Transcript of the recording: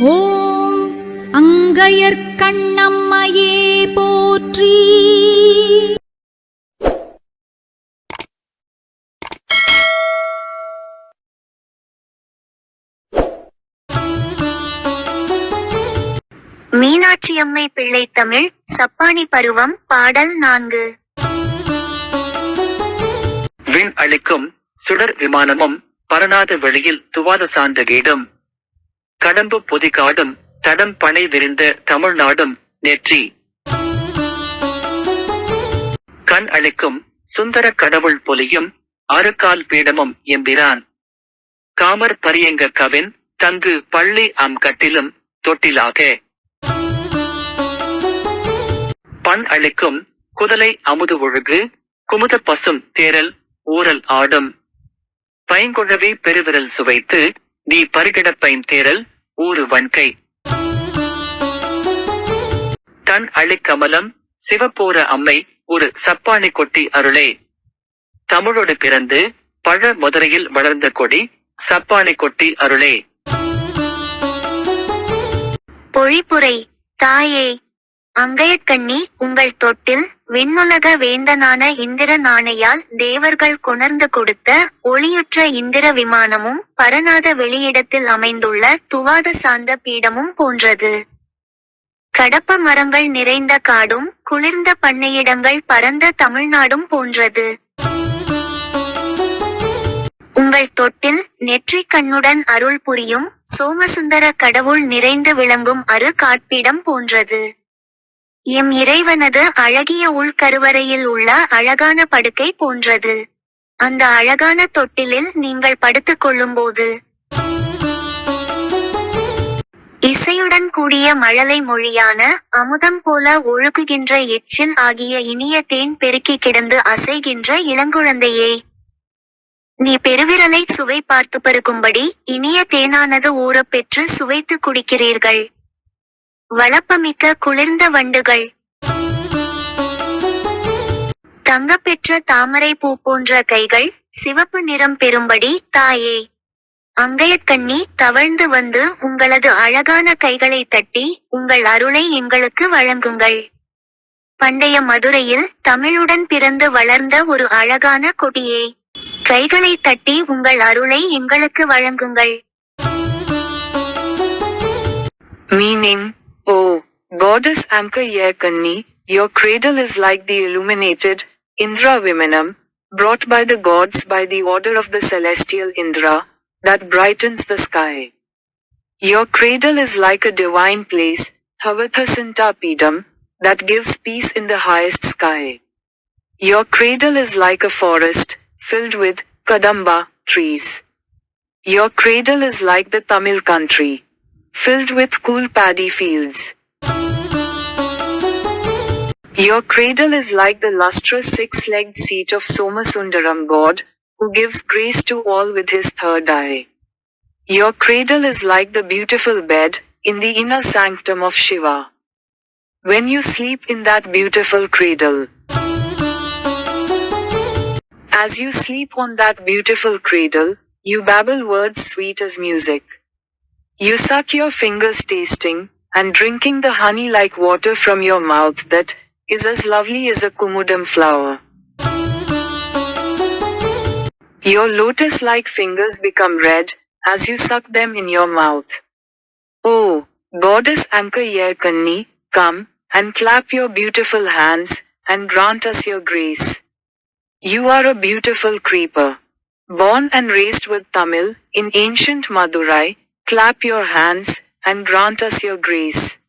ஓம் அங்கையர்க்கண்ணம்மையே போற்றி. மீனாட்சியம்மை பிள்ளை தமிழ் சப்பானி பருவம் பாடல் 4. விண் அளிக்கும் சுடர் விமானமும் பரநாத வெளியில் துவாத சார்ந்த வீடும் கடம்பு பொதிகாடும் தடம் பனை விரிந்த தமிழ்நாடும் நெற்றி கண் அளிக்கும் சுந்தர கடவுள் பொலியும் அறுகால் பீடமும் எம்பிரான் காமர் பரியங்க கவின் தங்கு பள்ளி கட்டிலும் தொட்டிலாக பண் அளிக்கும் குதலை அமுது ஒழுகு குமுத பசும் தேரல் ஊரல் ஆடும் பைங்குழவி பெருவிரல் சுவைத்து நீ பருகிடப்பைம் தேரல் ஊரு வன்கை தன் அழிக்கமலம் சிவப்போர அம்மை ஒரு சப்பானி கொட்டி அருளே தமிழோடு பிறந்து பழ மதுரையில் வளர்ந்த கொடி சப்பானி கொட்டி அருளே. பொழிப்புரை. தாயே அங்கையர்க்கண்ணி, உங்கள் தொட்டில் விண்ணுலக வேந்தனான இந்திர நாணையால் தேவர்கள் கொணர்ந்து கொடுத்த ஒளியுற்ற இந்திர விமானமும் பரநாத வெளியிடத்தில் அமைந்துள்ள துவாத சார்ந்த பீடமும் போன்றது. கடப்ப மரங்கள் நிறைந்த காடும் குளிர்ந்த பண்ணையிடங்கள் பரந்த தமிழ்நாடும் போன்றது. உங்கள் தொட்டில் நெற்றிக் கண்ணுடன் அருள் புரியும் சோமசுந்தர கடவுள் நிறைந்து விளங்கும் அரு காட்பீடம் போன்றது. எம் இறைவனது அழகிய உள்கருவறையில் உள்ள அழகான படுக்கை போன்றது. அந்த அழகான தொட்டிலில் நீங்கள் படுத்துக் கொள்ளும்போது இசையுடன் கூடிய மழலை மொழியான அமுதம் போல ஒழுகுகின்ற எச்சில் ஆகிய இனிய தேன் பெருக்கி கிடந்து அசைகின்ற இளங்குழந்தையே, நீ பெருவிரலை சுவை பார்த்து பருகும்படி இனிய தேனானது ஊறப் பெற்று சுவைத்து குடிக்கிறீர்கள். வளப்பமிக்க குளிர்ந்த வண்டுகள், தங்கப்பெற்ற தாமரை பூ போன்ற கைகள் சிவப்பு நிறம் பெறும்படி தாயே அங்கையர்க்கண்ணி தவழ்ந்து வந்து உங்களது அழகான கைகளை தட்டி உங்கள் அருளை எங்களுக்கு வழங்குங்கள். பண்டைய மதுரையில் தமிழுடன் பிறந்து வளர்ந்த ஒரு அழகான கொடியே, கைகளை தட்டி உங்கள் அருளை எங்களுக்கு வழங்குங்கள். Meaning, O Goddess Ankayarkanni, your cradle is like the illuminated Indra Vimanam, brought by the gods by the order of the celestial Indra, that brightens the sky. Your cradle is like a divine place, Thavathasanta Pedam, that gives peace in the highest sky. Your cradle is like a forest, filled with Kadamba trees. Your cradle is like the Tamil country, filled with cool paddy fields. Your cradle is like the lustrous six-legged seat of Somasundaram God, who gives grace to all with his third eye. Your cradle is like the beautiful bed in the inner sanctum of Shiva. When you sleep in that beautiful cradle, as you sleep on that beautiful cradle, you babble words sweet as music. You suck your fingers tasting and drinking the honey like water from your mouth that is as lovely as a kumudam flower. Your lotus-like fingers become red as you suck them in your mouth. Oh, Goddess Ankayarkanni, come and clap your beautiful hands and grant us your grace. You are a beautiful creeper, born and raised with Tamil in ancient Madurai. Clap your hands and grant us your grace.